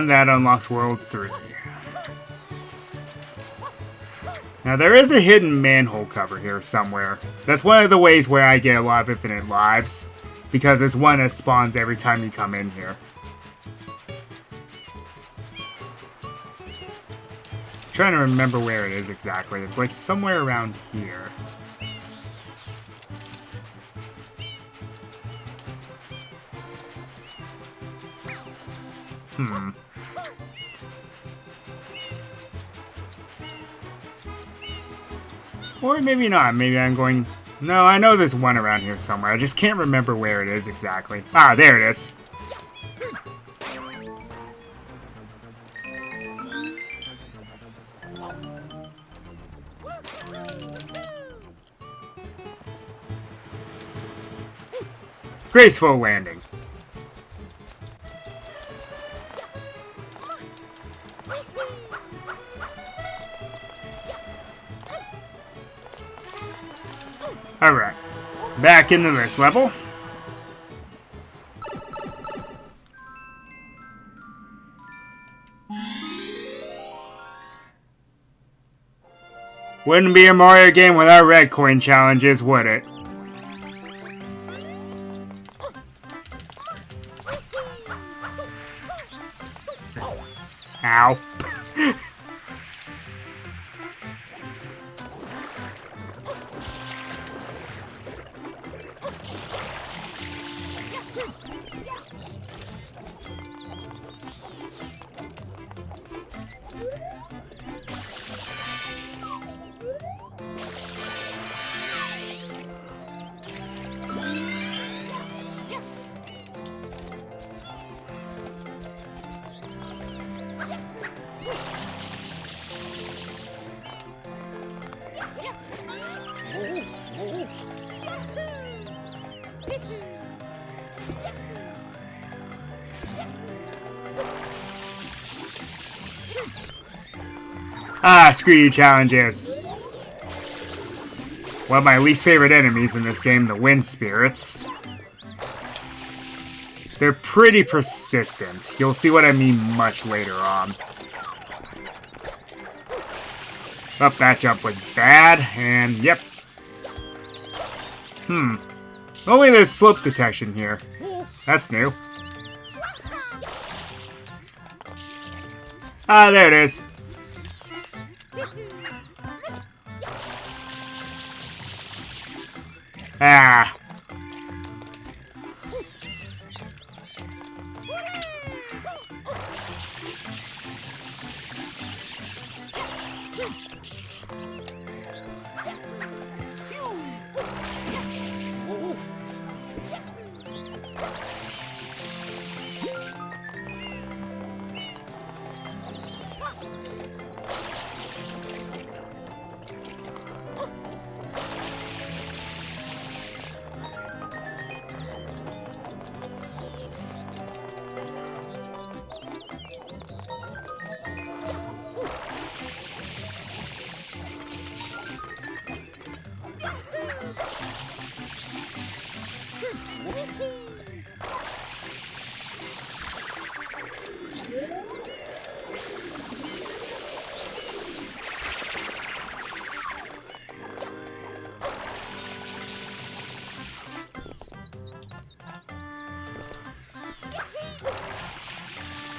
And that unlocks World 3. Now, there is a hidden manhole cover here somewhere. That's one of the ways where I get a lot of infinite lives. Because there's one that spawns every time you come in here. I'm trying to remember where it is exactly. It's like somewhere around here. Or maybe not. Maybe I'm going... No, I know there's one around here somewhere. I just can't remember where it is exactly. Ah, there it is. Graceful landing. Alright, back into this level. Wouldn't be a Mario game without red coin challenges, would it? Ow. Ah, screw you challenges. One of my least favorite enemies in this game, the wind spirits. They're pretty persistent. You'll see what I mean much later on. Oh, that jump was bad, and yep. Only there's slope detection here. That's new. Ah, there it is. Ah.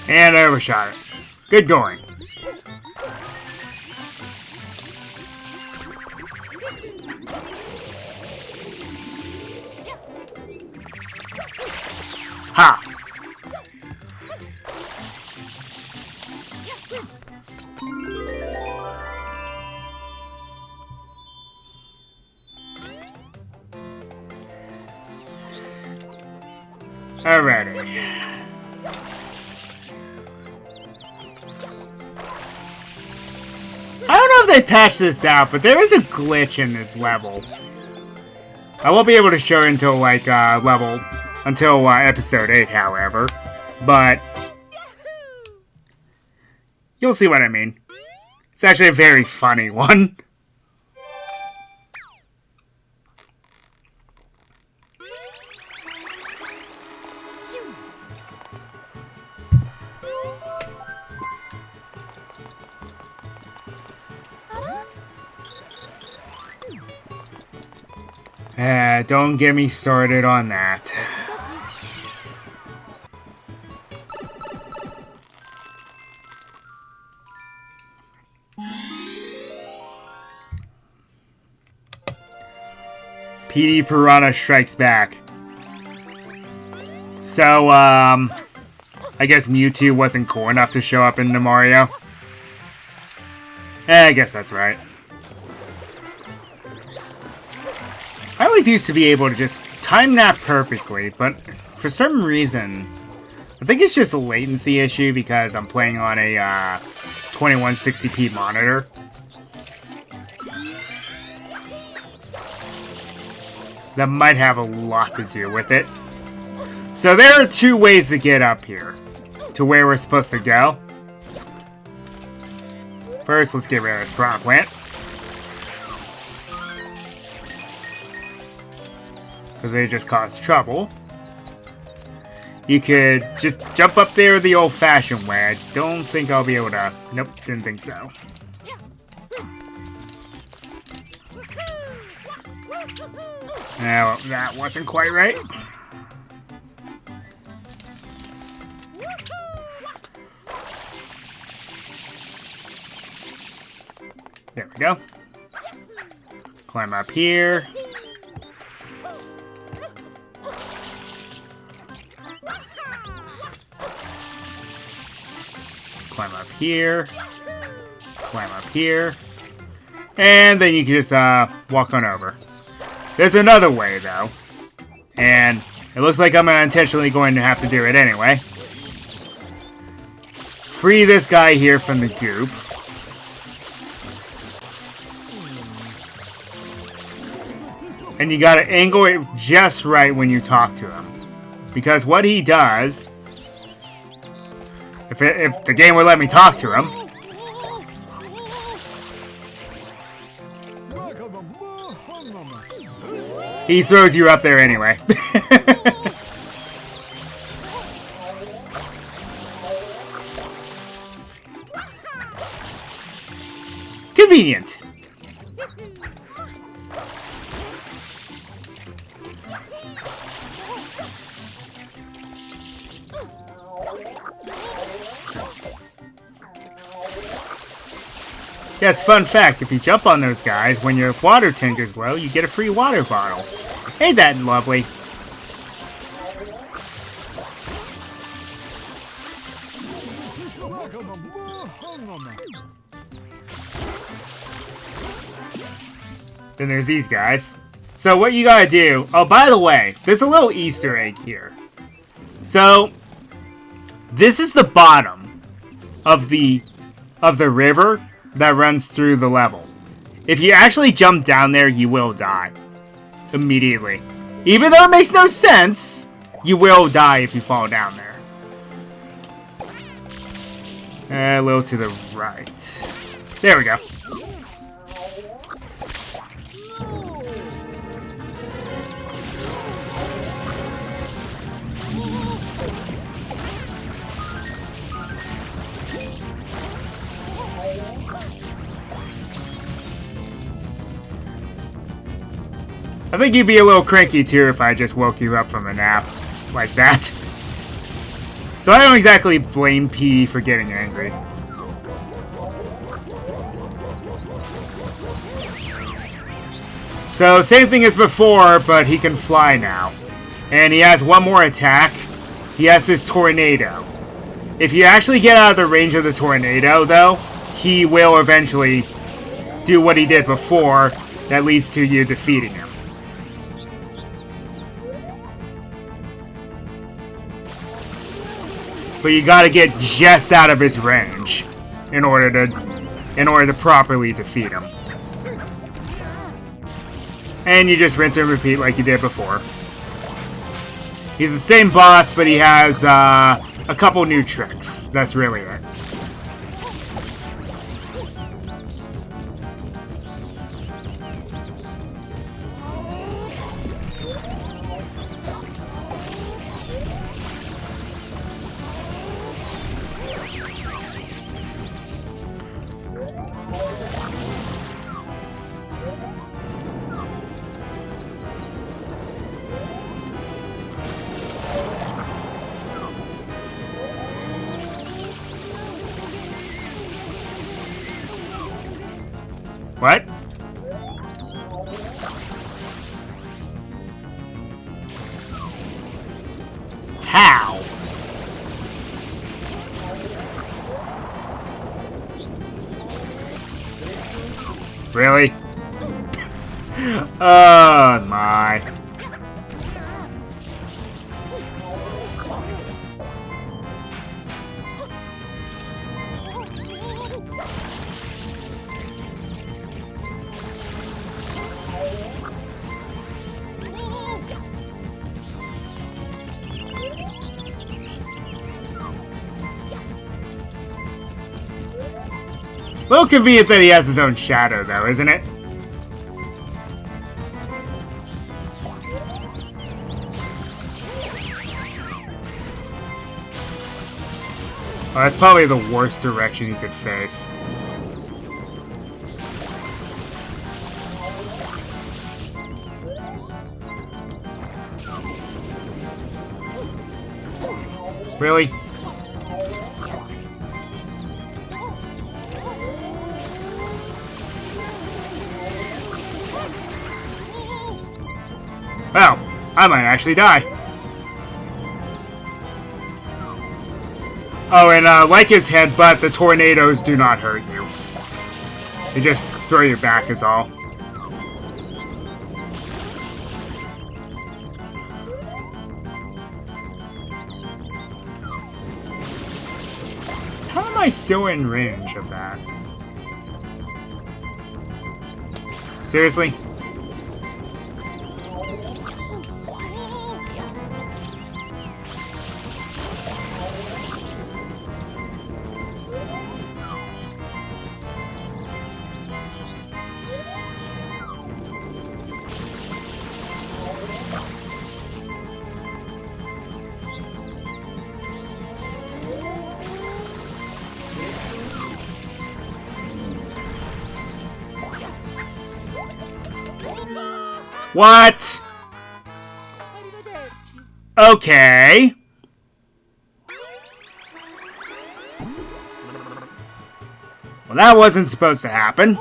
And I overshot it. Good going. Ha! Alrighty. I don't know if they patched this out, but there is a glitch in this level. I won't be able to show it until until episode 8, however. But you'll see what I mean. It's actually a very funny one. Don't get me started on that. PD Piranha Strikes Back. So, I guess Mewtwo wasn't cool enough to show up in the Mario. I guess that's right. I always used to be able to just time that perfectly, but for some reason, I think it's just a latency issue because I'm playing on a 2160p monitor. That might have a lot to do with it. So there are two ways to get up here to where we're supposed to go. First, let's get rid of this prop plant. Because they just cause trouble. You could just jump up there the old-fashioned way. I don't think I'll be able to... Nope, didn't think so. No, that wasn't quite right. There we go. Climb up here. Climb up here. Climb up here. And then you can just walk on over. There's another way, though. And it looks like I'm unintentionally going to have to do it anyway. Free this guy here from the goop. And you gotta angle it just right when you talk to him. Because what he does... If the game would let me talk to him... He throws you up there anyway. Convenient. Yes, fun fact, if you jump on those guys, when your water tank is low, you get a free water bottle. Ain't that lovely? Then there's these guys. So what you gotta do... Oh, by the way, there's a little Easter egg here. So, this is the bottom of the river that runs through the level. If you actually jump down there, you will die. Immediately. Even though it makes no sense, you will die if you fall down there. A little to the right. There we go. I think you'd be a little cranky too if I just woke you up from a nap like that. So I don't exactly blame P for getting angry. So same thing as before, but he can fly now. And he has one more attack. He has this tornado. If you actually get out of the range of the tornado, though, he will eventually do what he did before that leads to you defeating him. But you gotta get just out of his range in order to properly defeat him. And you just rinse and repeat like you did before. He's the same boss, but he has a couple new tricks. That's really it. What? How? Really? Oh my. A little convenient that he has his own shadow, though, isn't it? Oh, that's probably the worst direction he could face. Really? Well, I might actually die. Oh, and like his headbutt, the tornadoes do not hurt you. They just throw you back is all. How am I still in range of that? Seriously? What? Okay. Well, that wasn't supposed to happen.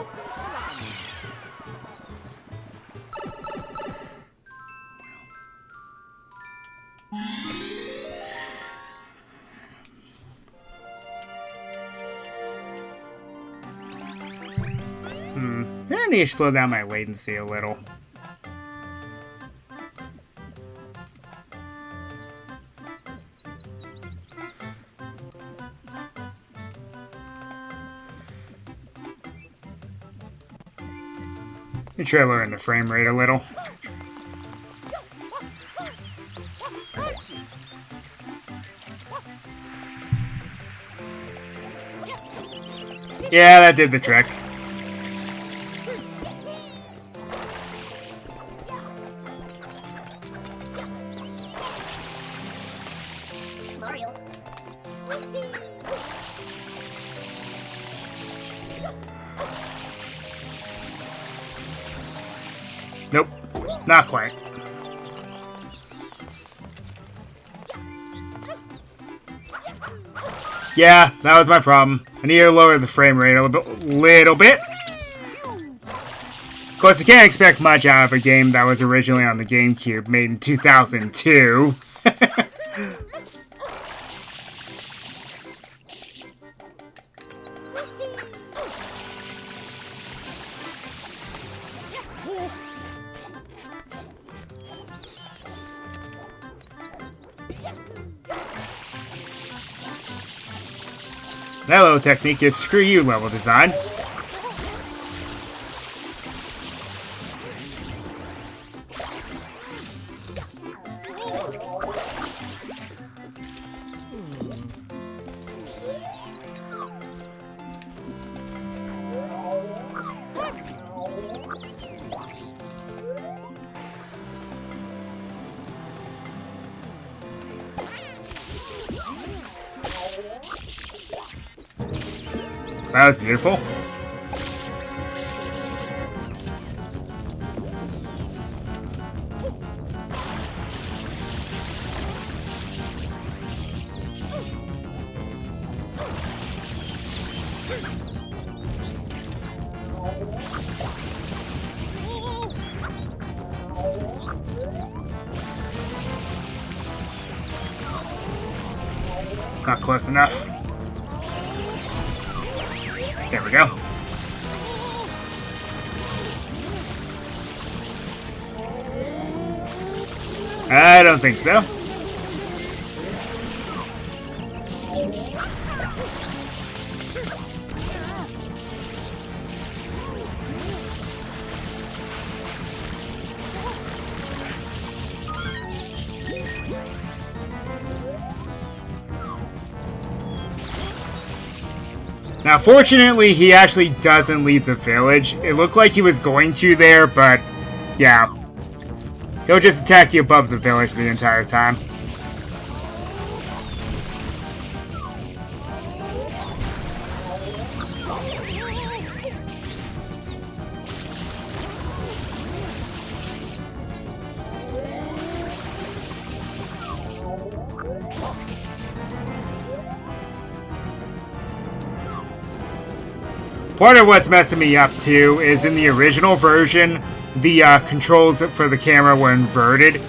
I need to slow down my latency a little. Let me try lowering the frame rate a little. Yeah, that did the trick. Nope, not quite. Yeah, that was my problem. I need to lower the frame rate a little bit. Of course, I can't expect much out of a game that was originally on the GameCube, made in 2002. That little technique is screw you, level design. That was beautiful. Not close enough. There we go. I don't think so. Now, fortunately, he actually doesn't leave the village. It looked like he was going to there, but yeah. He'll just attack you above the village the entire time. Part of what's messing me up, too, is in the original version, the controls for the camera were inverted.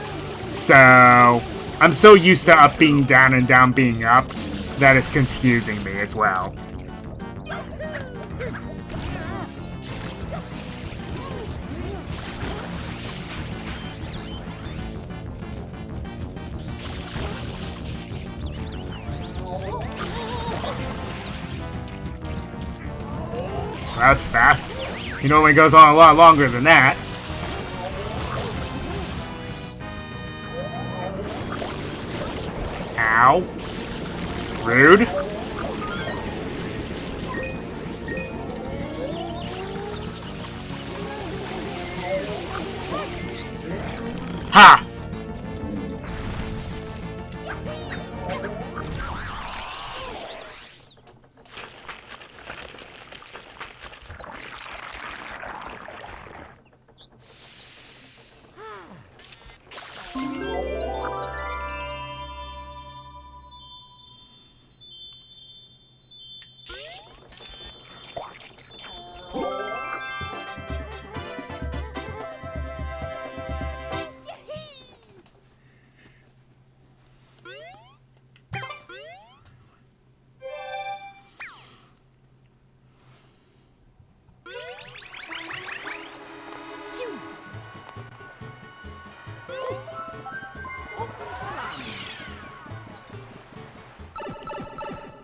So, I'm so used to up being down and down being up that it's confusing me as well. That was fast. He normally goes on a lot longer than that. Ow. Rude. Ha!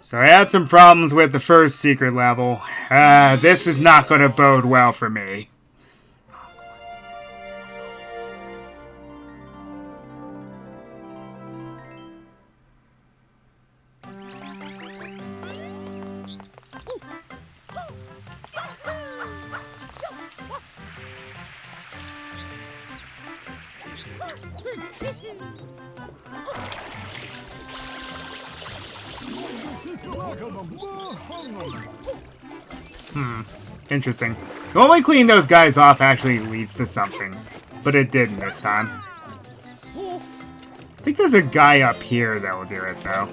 So I had some problems with the first secret level. This is not going to bode well for me. Interesting. Normally cleaning those guys off actually leads to something, but it didn't this time. I think there's a guy up here that will do it, though.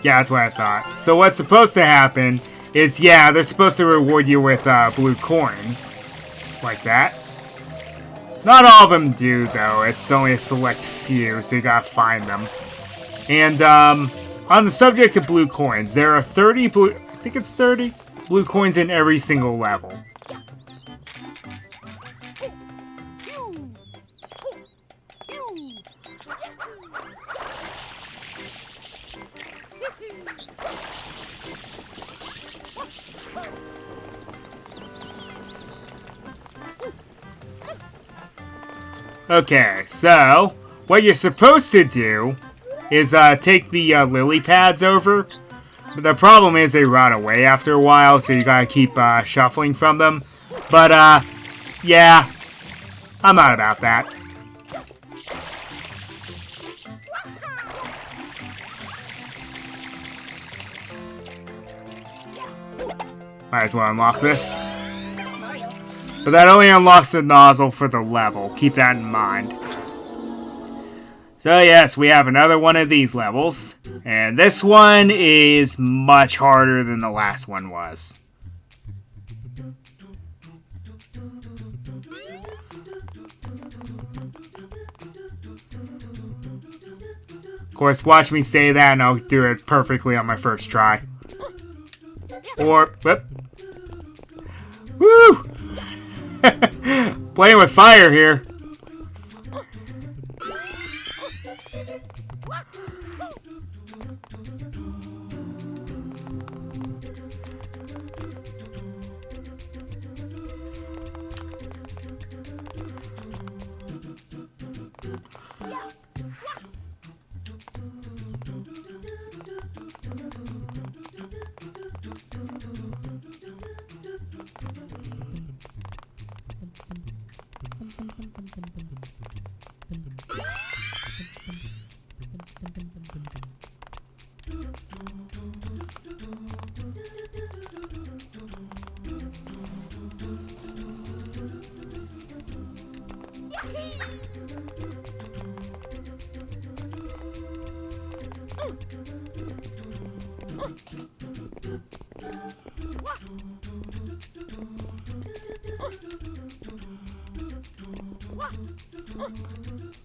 Yeah, that's what I thought. So what's supposed to happen is, yeah, they're supposed to reward you with blue coins. Like that. Not all of them do, though. It's only a select few, so you gotta find them. And, on the subject of blue coins, there are 30 blue... I think it's 30 blue coins in every single level. Okay, so what you're supposed to do is take the lily pads over. But the problem is they run away after a while, so you gotta keep shuffling from them. But yeah, I'm not about that. Might as well unlock this. But that only unlocks the nozzle for the level. Keep that in mind. So yes, we have another one of these levels. And this one is much harder than the last one was. Of course, watch me say that and I'll do it perfectly on my first try. Or, whoop. Woo! Playing with fire here.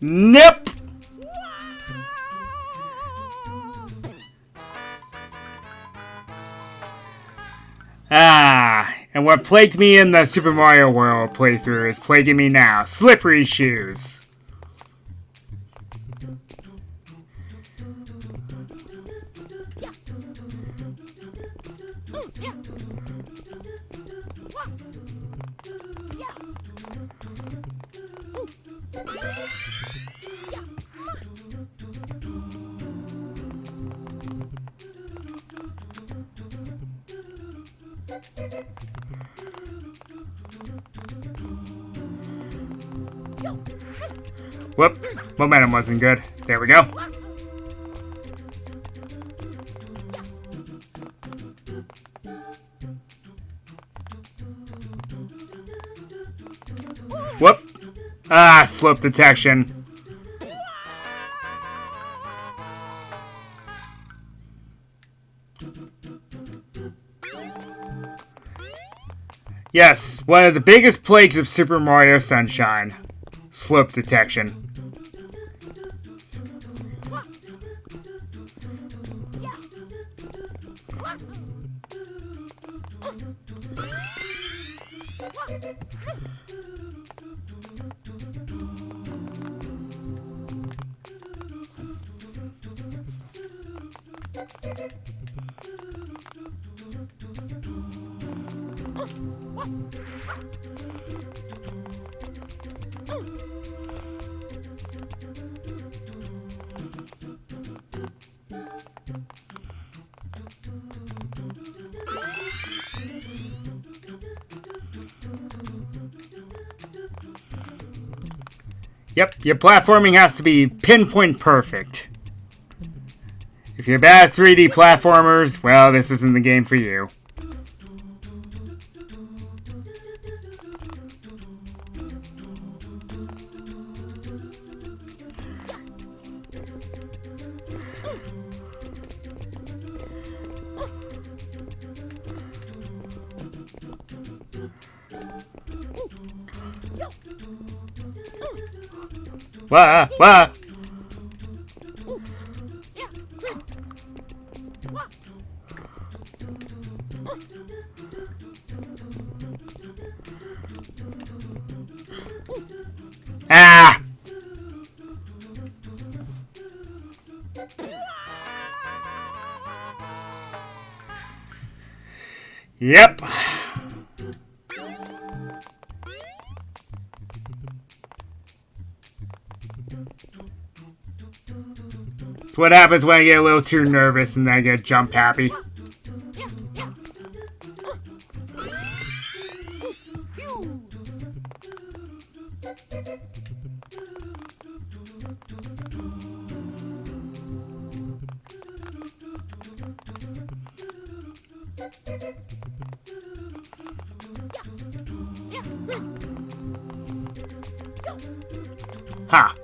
Nope. And what plagued me in the Super Mario World playthrough is plaguing me now. Slippery shoes. Whoop, momentum wasn't good. There we go. Whoop. Slope detection. Yes, one of the biggest plagues of Super Mario Sunshine. Slope detection. Yep, your platforming has to be pinpoint perfect. If you're bad at 3D platformers, well, this isn't the game for you. Wah, wah. Ah! Yep. That's what happens when I get a little too nervous and then I get jump happy. Ha!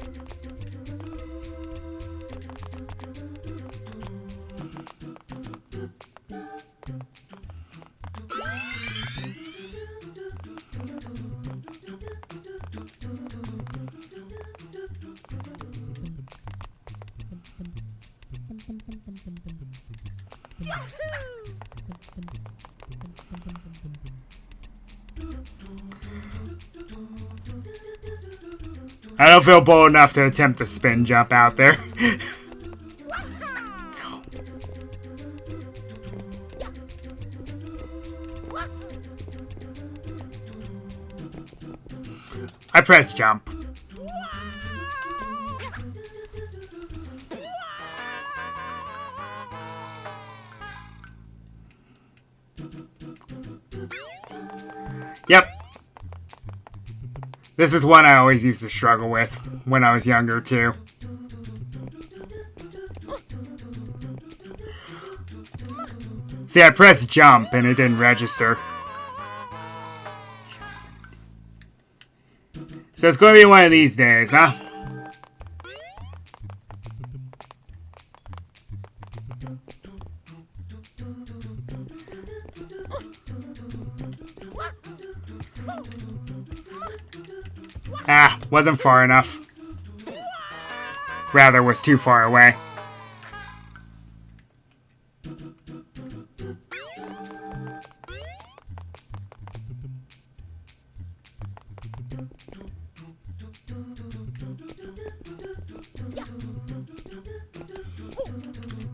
I don't feel bold enough to attempt the spin jump out there. I press jump. Yep. This is one I always used to struggle with when I was younger, too. See, I pressed jump and it didn't register. So it's going to be one of these days, huh? Ah, wasn't far enough. Rather, was too far away.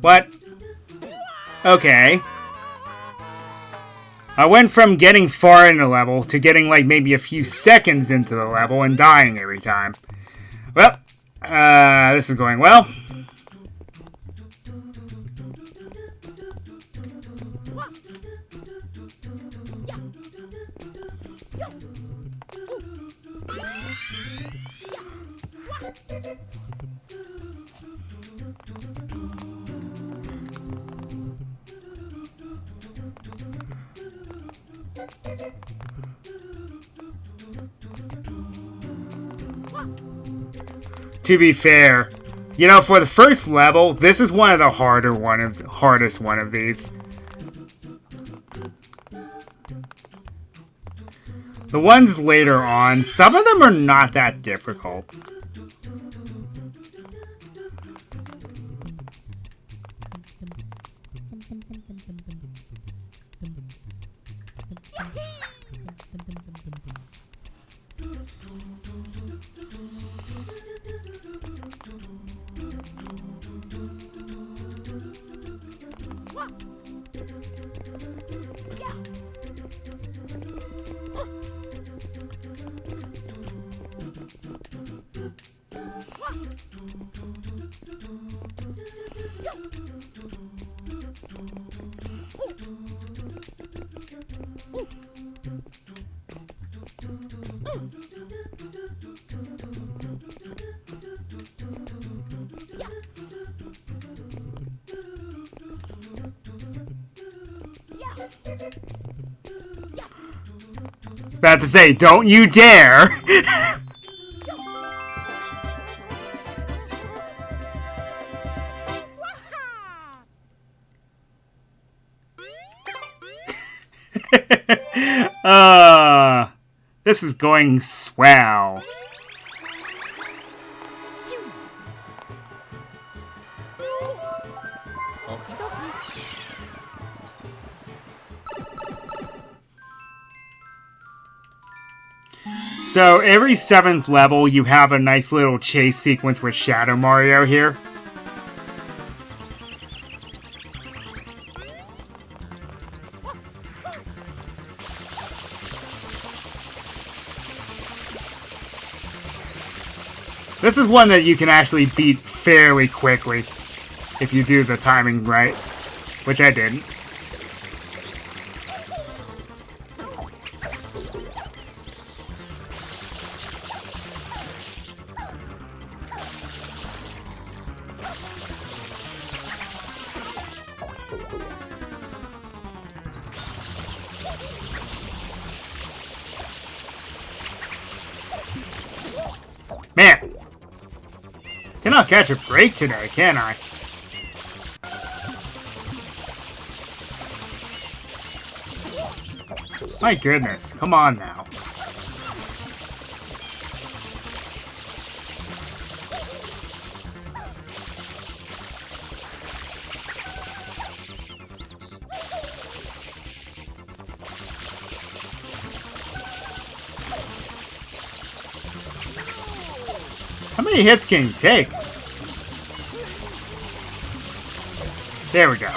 What? Okay. I went from getting far into the level to getting like maybe a few seconds into the level and dying every time. Well, this is going well. To be fair, you know, for the first level, this is one of the hardest one of these. The ones later on, some of them are not that difficult. I was about to say, don't you dare! This is going swell. So every 7th level, you have a nice little chase sequence with Shadow Mario here. This is one that you can actually beat fairly quickly if you do the timing right, which I didn't. Man! Cannot catch a break today, can I? My goodness, come on now. How many hits can you take? There we go.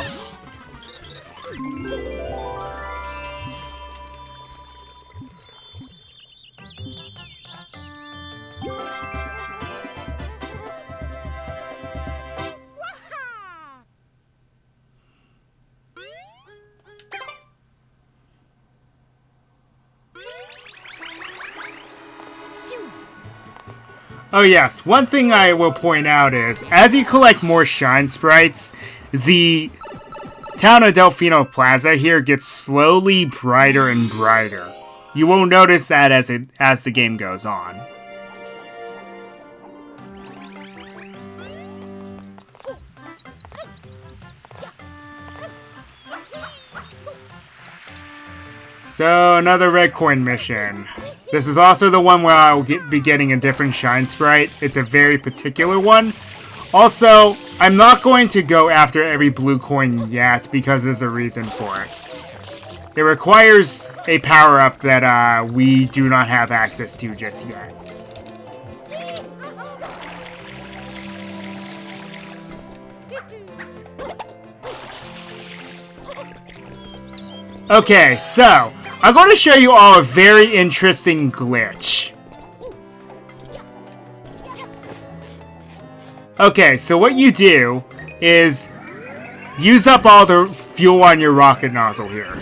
Oh yes, one thing I will point out is, as you collect more Shine Sprites, the town of Delfino Plaza here gets slowly brighter and brighter. You won't notice that as the game goes on. So, another red coin mission. This is also the one where I'll be getting a different Shine Sprite. It's a very particular one. Also, I'm not going to go after every blue coin yet, because there's a reason for it. It requires a power-up that we do not have access to just yet. Okay, so I'm going to show you all a very interesting glitch. Okay, so what you do is use up all the fuel on your rocket nozzle here.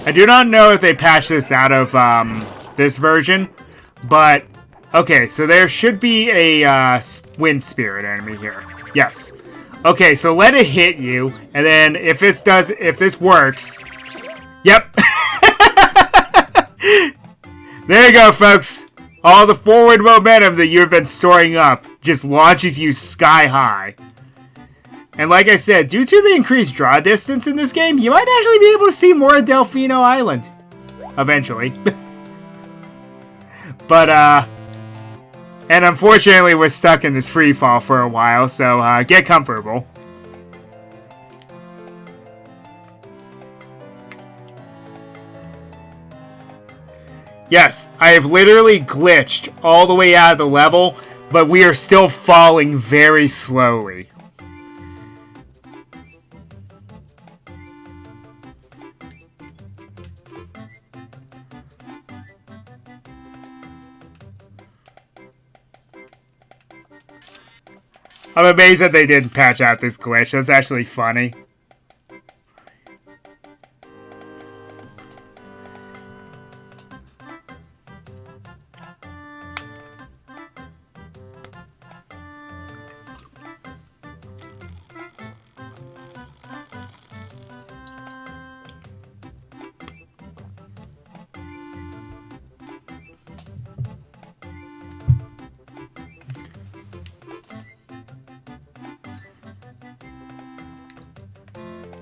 I do not know if they patched this out of this version, but okay, so there should be a wind spirit enemy here. Yes. Okay, so let it hit you, and then if this works, yep. There you go, folks. All the forward momentum that you've been storing up just launches you sky high. And like I said, due to the increased draw distance in this game, you might actually be able to see more of Delfino Island. Eventually. But, and unfortunately we're stuck in this free fall for a while, so, get comfortable. Yes, I have literally glitched all the way out of the level, but we are still falling very slowly. I'm amazed that they didn't patch out this glitch. That's actually funny.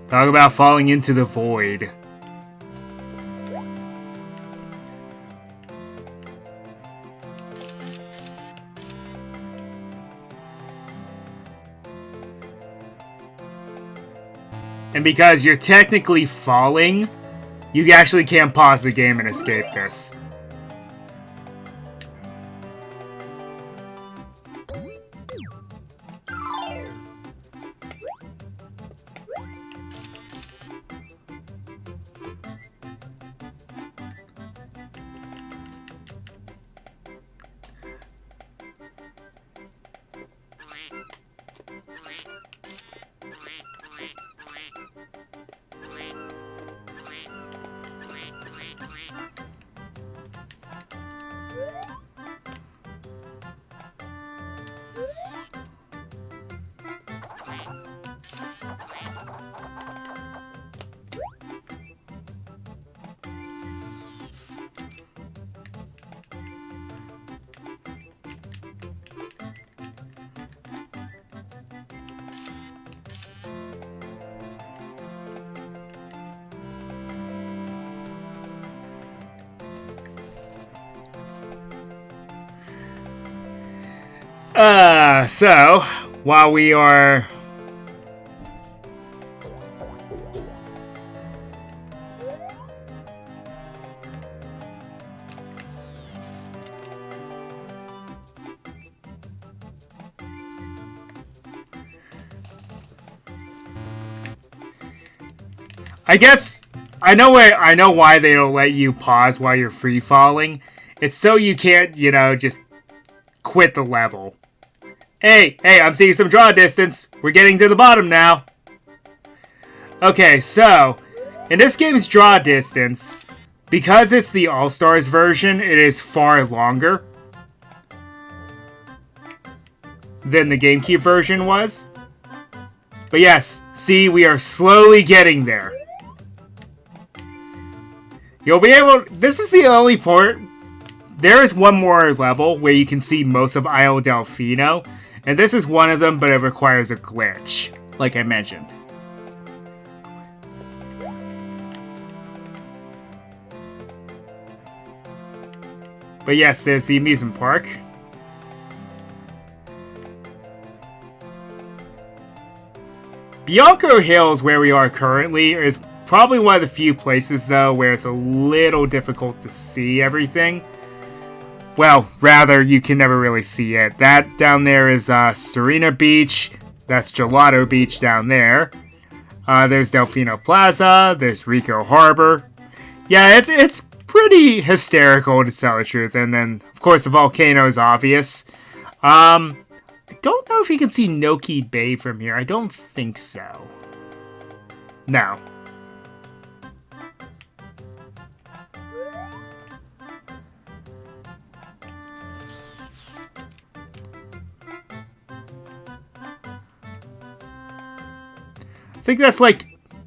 Talk about falling into the void. And because you're technically falling, you actually can't pause the game and escape this. So, while we are... I guess I know why they don't let you pause while you're free falling. It's so you can't, you know, just quit the level. Hey, I'm seeing some draw distance. We're getting to the bottom now. Okay, so in this game's draw distance, because it's the All-Stars version, it is far longer than the GameCube version was. But yes, see, we are slowly getting there. You'll be able... This is the only part... There is one more level where you can see most of Isle Delfino. And this is one of them, but it requires a glitch, like I mentioned. But yes, there's the amusement park. BIanco Hills, where we are currently, is probably one of the few places, though, where it's a little difficult to see everything. Well, rather, you can never really see it. That down there is Serena Beach. That's Gelato Beach down there. There's Delfino Plaza. There's Rico Harbor. Yeah, it's pretty hysterical, to tell the truth. And then, of course, the volcano is obvious. I don't know if you can see Noki Bay from here. I don't think so. No. I think that's like...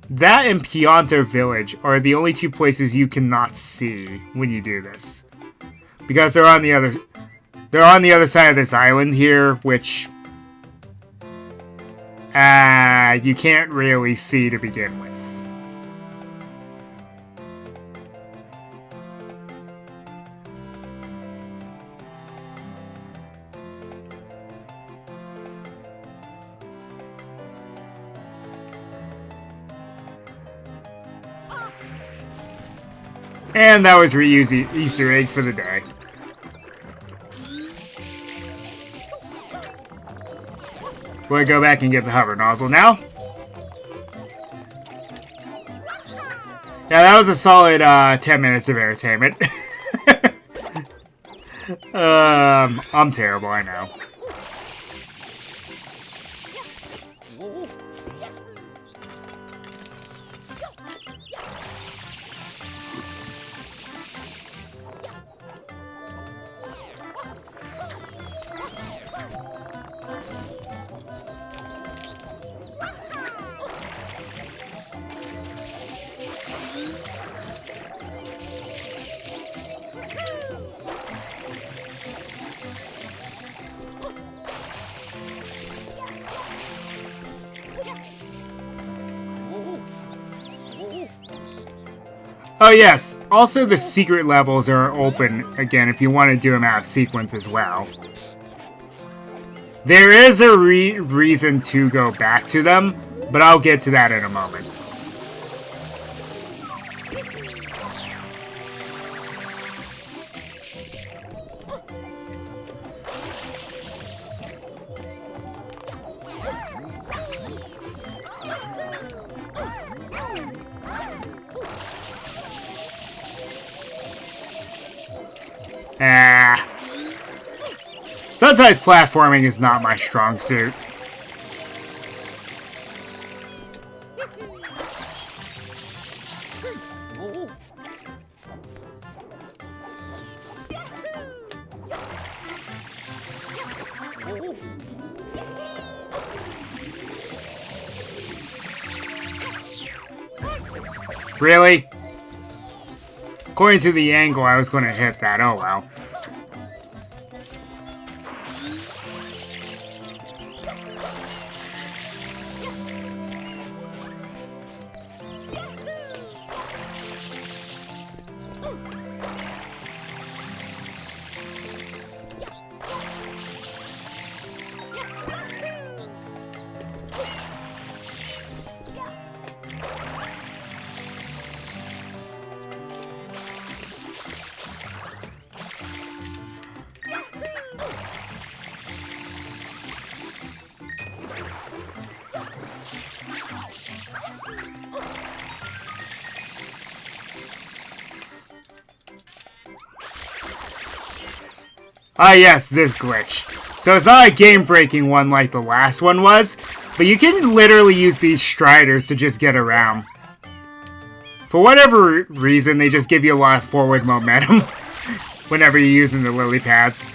That and Pianto Village are the only two places you cannot see when you do this. Because they're on the other side of this island here, which... you can't really see to begin with. And that was Ryu's Easter egg for the day. We'll go back and get the hover nozzle now. Yeah, that was a solid 10 minutes of entertainment. I'm terrible, I know. Oh yes, also the secret levels are open again if you want to do a map sequence as well. There is a reason to go back to them, but I'll get to that in a moment. Sometimes platforming is not my strong suit. Really? According to the angle, I was going to hit that. Oh well. Ah, yes, this glitch. So it's not a game-breaking one like the last one was, but you can literally use these striders to just get around. For whatever reason, they just give you a lot of forward momentum whenever you're using the lily pads.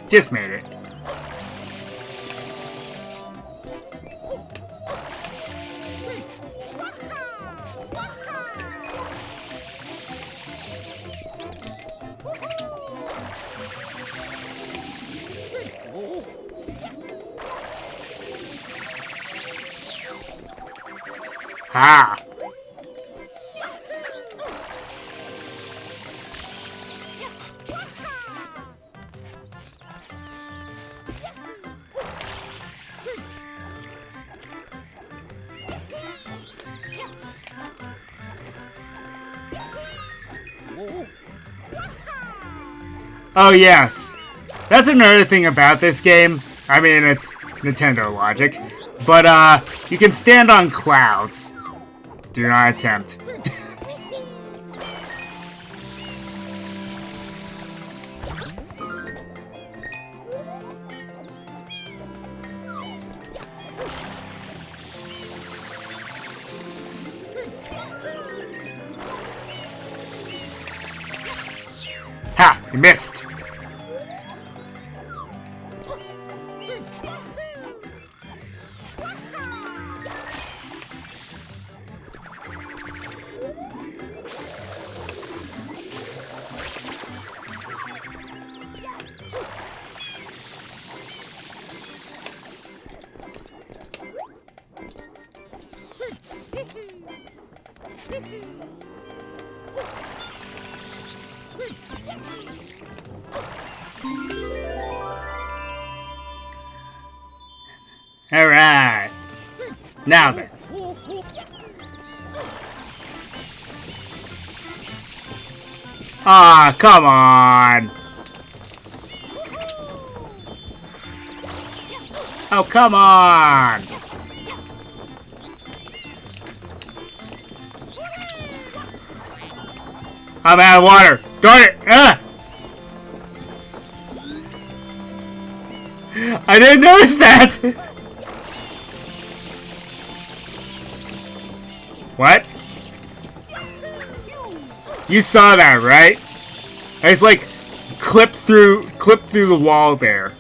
Just made it. Ha! Oh yes, that's another thing about this game. I mean, it's Nintendo logic, but you can stand on clouds. Do not attempt. Ha! You missed! Alright. Now then. Ah, come on. Oh, come on. I'm out of water. Darn it. Ah! I didn't notice that. What? You saw that, right? I just like clipped through the wall there.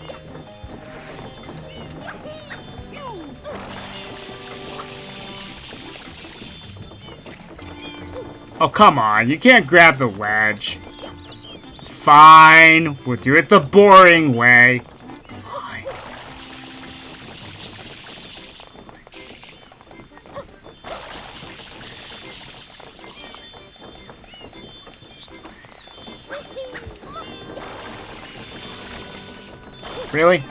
Oh, come on. You can't grab the wedge. Fine. We'll do it the boring way. Fine. Really?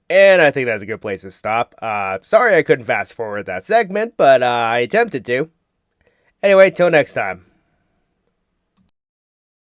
And I think that's a good place to stop. Sorry I couldn't fast forward that segment, but I attempted to. Anyway, till next time.